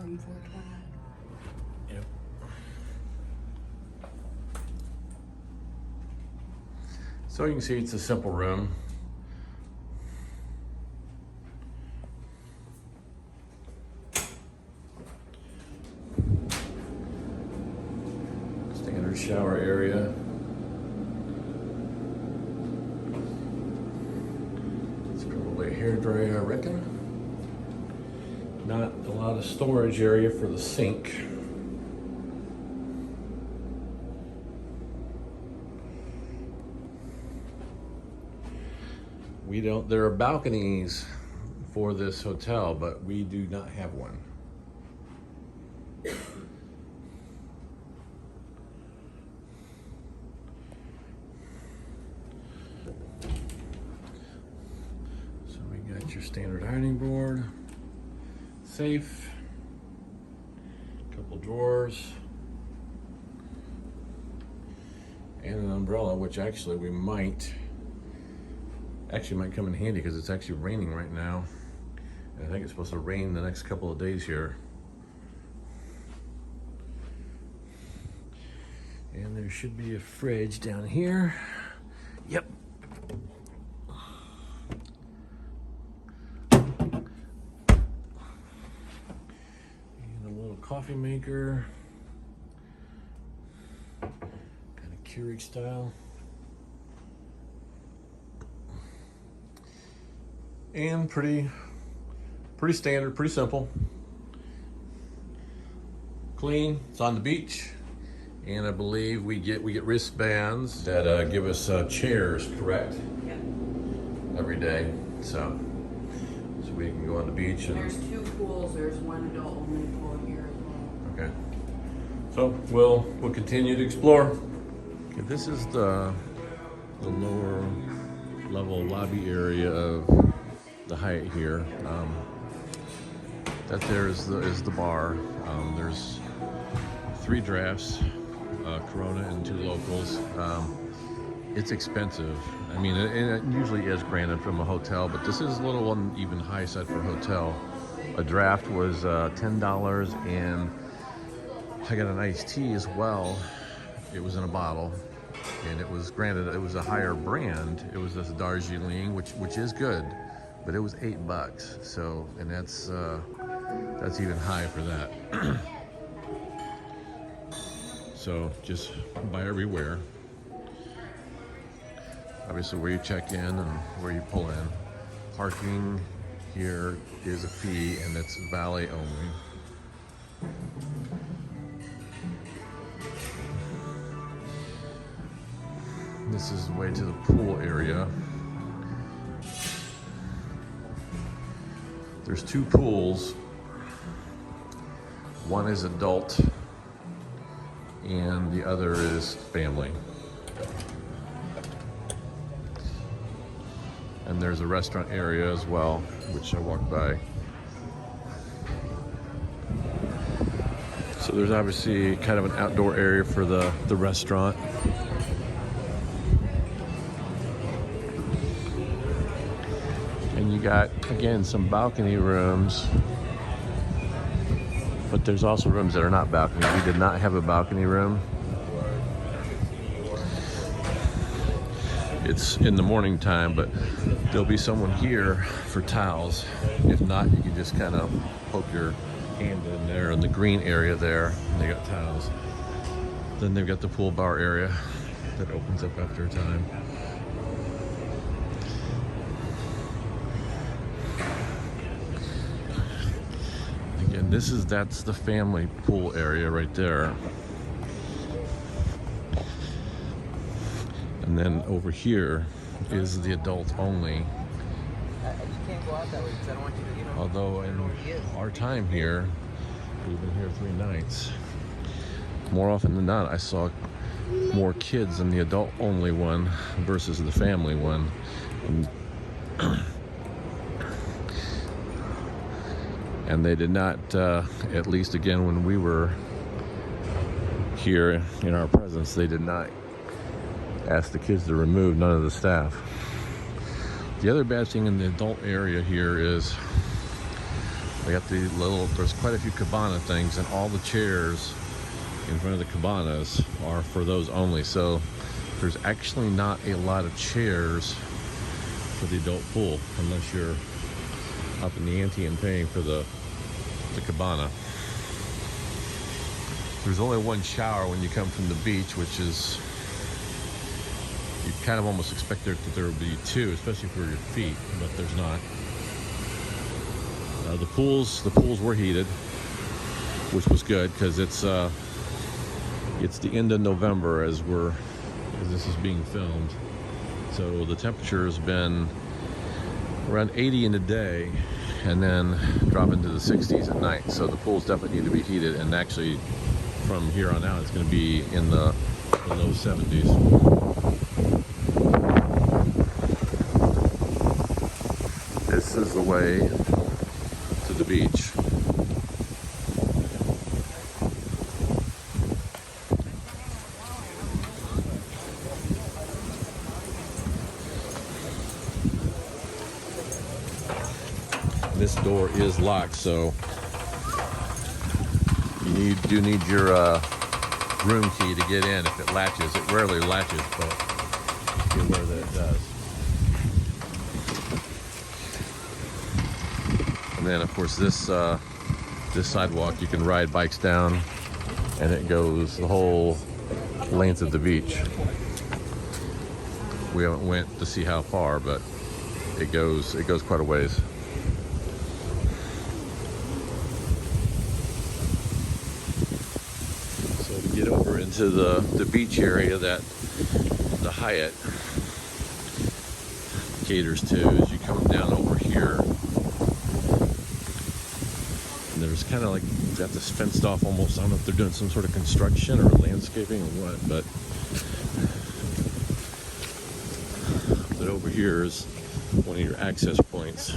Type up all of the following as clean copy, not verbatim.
from 420. Yep. So you can see it's a simple room. Standard shower area. It's probably a hairdryer, I reckon. Not a lot of storage area for the sink. There are balconies for this hotel, but we do not have one. So we got your standard ironing board, safe, couple drawers, and an umbrella, which actually we might come in handy because it's actually raining right now. And I think it's supposed to rain the next couple of days here. And there should be a fridge down here. Yep. And a little coffee maker. Kind of Keurig style. And pretty standard, pretty simple. Clean. It's on the beach, and I believe we get wristbands that give us chairs, correct? Yep. Every day, so we can go on the beach. And there's 2 pools. There's one adult only pool here as well. Okay. So we'll continue to explore. Okay, this is the lower level lobby area of the Hyatt here. That there is the bar. There's 3 drafts, Corona and 2 locals. It's expensive. I mean, it usually is granted from a hotel, but this is a little on even high side for a hotel. A draft was $10, and I got an iced tea as well. It was in a bottle, and it was granted. It was a higher brand. It was this Darjeeling, which is good. But it was $8, so, and that's even high for that. So just buy everywhere. Obviously where you check in and where you pull in. Parking here is a fee, and it's valet only. This is the way to the pool area. There's 2 pools. One is adult, and the other is family. And there's a restaurant area as well, which I walked by. So there's obviously kind of an outdoor area for the restaurant. And you got, again, some balcony rooms, but there's also rooms that are not balcony. We did not have a balcony room. It's in the morning time, but there'll be someone here for towels. If not, you can just kind of poke your hand in there in the green area there, and they got towels. Then they've got the pool bar area that opens up after a time. Again, that's the family pool area right there. And then over here is the adult only. You can't go out that way because I don't want you to, Although in our time here, we've been here 3 nights. More often than not, I saw more kids in the adult only one versus the family one. And they did not, at least again when we were here in our presence, they did not ask the kids to remove, none of the staff. The other bad thing in the adult area here is They got the little, there's quite a few cabana things, and all the chairs in front of the cabanas are for those only. So there's actually not a lot of chairs for the adult pool unless you're up in the ante and paying for the cabana. There's only one shower when you come from the beach, which is, you kind of almost expect that there would be two, especially for your feet, but there's not. The pools were heated, which was good because it's the end of November as this is being filmed. So the temperature has been around 80 in the day and then drop into the 60s at night. So the pools definitely need to be heated, and actually from here on out it's going to be in the low 70s. This is the way to the beach. This door is locked, so you do need your room key to get in if it latches. It rarely latches, but be aware that it does. And then, of course, this sidewalk you can ride bikes down, and it goes the whole length of the beach. We haven't went to see how far, but it goes quite a ways. So to get over into the beach area that the Hyatt caters to, is you come down over here, and there's kind of like, got this fenced off almost. I don't know if they're doing some sort of construction or landscaping or what, but over here is one of your access points.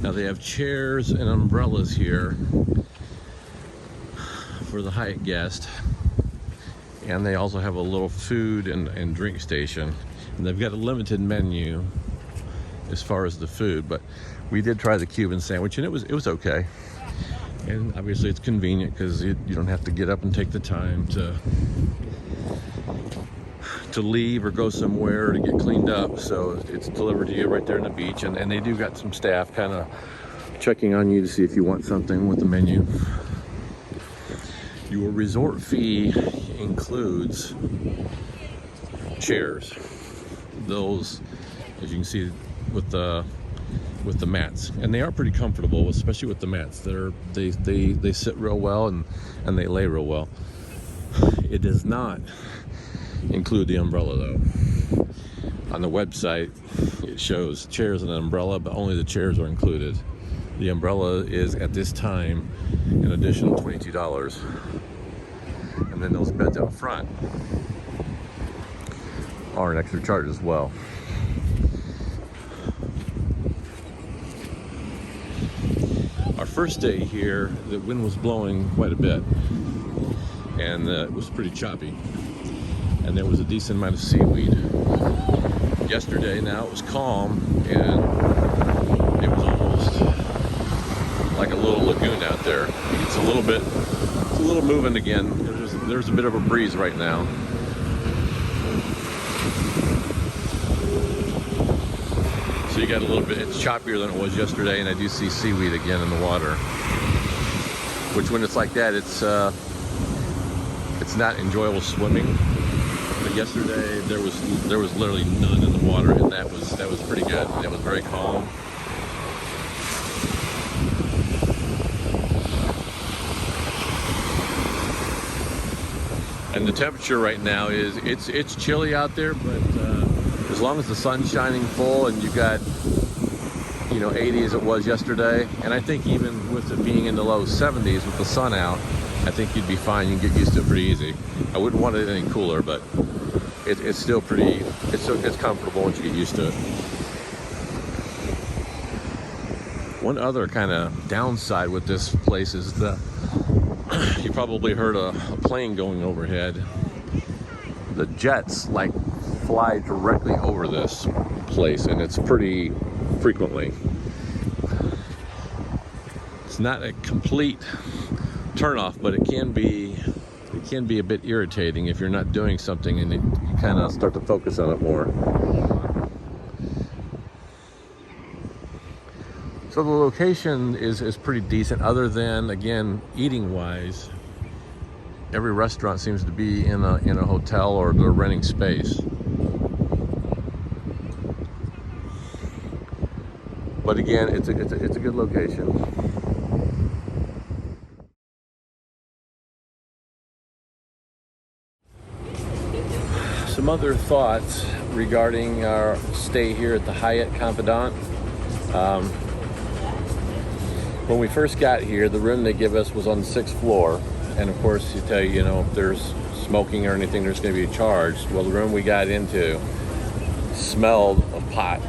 Now they have chairs and umbrellas here for the Hyatt guest, and they also have a little food and drink station, and they've got a limited menu as far as the food, but we did try the Cuban sandwich and it was okay. And obviously it's convenient because you don't have to get up and take the time to leave or go somewhere to get cleaned up. So it's delivered to you right there on the beach, and they do got some staff kind of checking on you to see if you want something with the menu. Your resort fee includes chairs. Those, as you can see, with the mats, and they are pretty comfortable, especially with the mats. They sit real well and they lay real well. It does not include the umbrella though. On the website it shows chairs and an umbrella, but only the chairs are included. The umbrella is at this time an additional $22, and then those beds out front are an extra charge as well. Our first day here, the wind was blowing quite a bit, and it was pretty choppy, and there was a decent amount of seaweed. Yesterday, now it was calm, and it was almost like a little lagoon out there. It's a little moving again. There's a bit of a breeze right now. So you got a little bit, it's choppier than it was yesterday, and I do see seaweed again in the water. Which, when it's like that, it's not enjoyable swimming. But yesterday there was literally none in the water, and that was pretty good. It was very calm. And the temperature right now is it's chilly out there, but as long as the sun's shining full and you've got 80 as it was yesterday, and I think even with it being in the low 70s with the sun out, I think you'd be fine. You can get used to it pretty easy. I wouldn't want it any cooler, but it's still pretty, it's comfortable once you get used to it. One other kind of downside with this place is you probably heard a plane going overhead. the jets like fly directly over this place, and it's pretty frequently. It's not a complete turnoff, but it can be a bit irritating if you're not doing something and you kind of start to focus on it more. So the location is pretty decent, other than, again, eating wise. Every restaurant seems to be in a hotel, or they're renting space. But again, it's a good location. Some other thoughts regarding our stay here at the Hyatt Confidante. When we first got here, the room they give us was on the 6th floor, and of course you tell you, you know, if there's smoking or anything, there's going to be a charge. Well, the room we got into smelled of pot,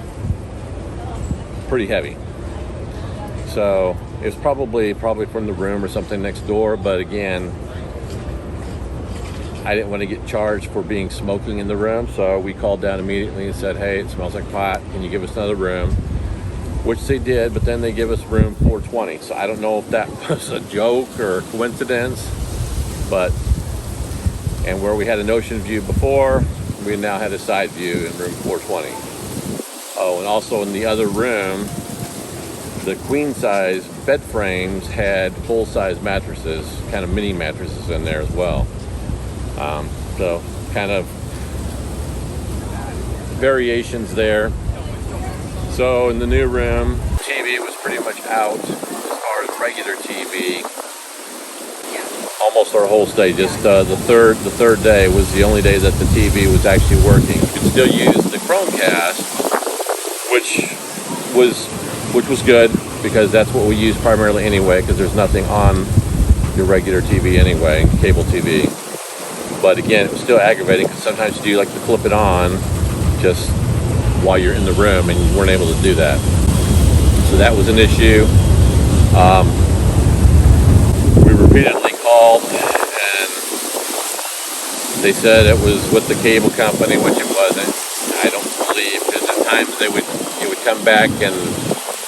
pretty heavy. So it was probably from the room or something next door. But again, I didn't want to get charged for being smoking in the room, so we called down immediately and said, hey, it smells like pot, can you give us another room? Which they did, but then they give us room 420. So I don't know if that was a joke or a coincidence, and where we had an ocean view before, we now had a side view in room 420. Oh, and also in the other room, the queen size bed frames had full size mattresses, kind of mini mattresses in there as well. So kind of variations there. So in the new room, TV was pretty much out as far as regular TV. Almost our whole stay, just the third day was the only day that the TV was actually working. You could still use the Chromecast, which was good, because that's what we use primarily anyway, because there's nothing on your regular TV anyway, cable TV. But again, it was still aggravating, because sometimes you do like to flip it on just while you're in the room, and you weren't able to do that. So that was an issue. We repeatedly called, and they said it was with the cable company, which it wasn't. I don't believe, because at times it would come back, and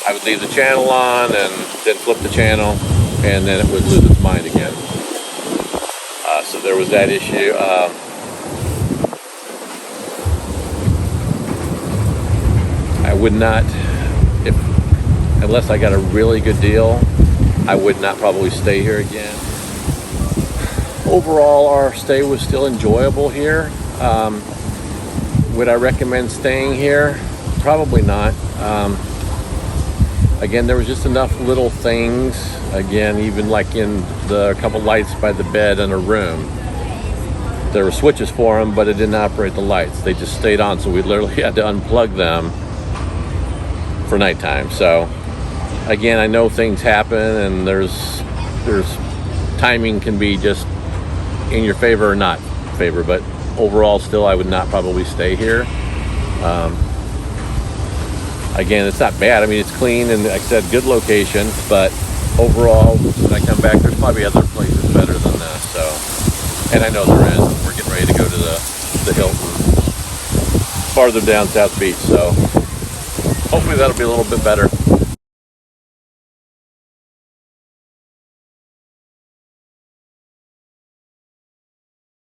I would leave the channel on and then flip the channel, and then it would lose its mind again. So there was that issue. I would not, unless I got a really good deal, I would not probably stay here again. Overall, our stay was still enjoyable here. Would I recommend staying here? Probably not. Again, there was just enough little things. Again, even like in the couple lights by the bed in a room, there were switches for them, but it didn't operate the lights. They just stayed on, so we literally had to unplug them for nighttime. So again, I know things happen, and there's timing can be just in your favor or not favor, but overall, still, I would not probably stay here. Again, it's not bad. I mean, it's clean, and like I said, good location, but overall, when I come back, there's probably other places better than this. So, and I know there is. We're getting ready to go to the Hilton farther down South Beach, so hopefully that'll be a little bit better.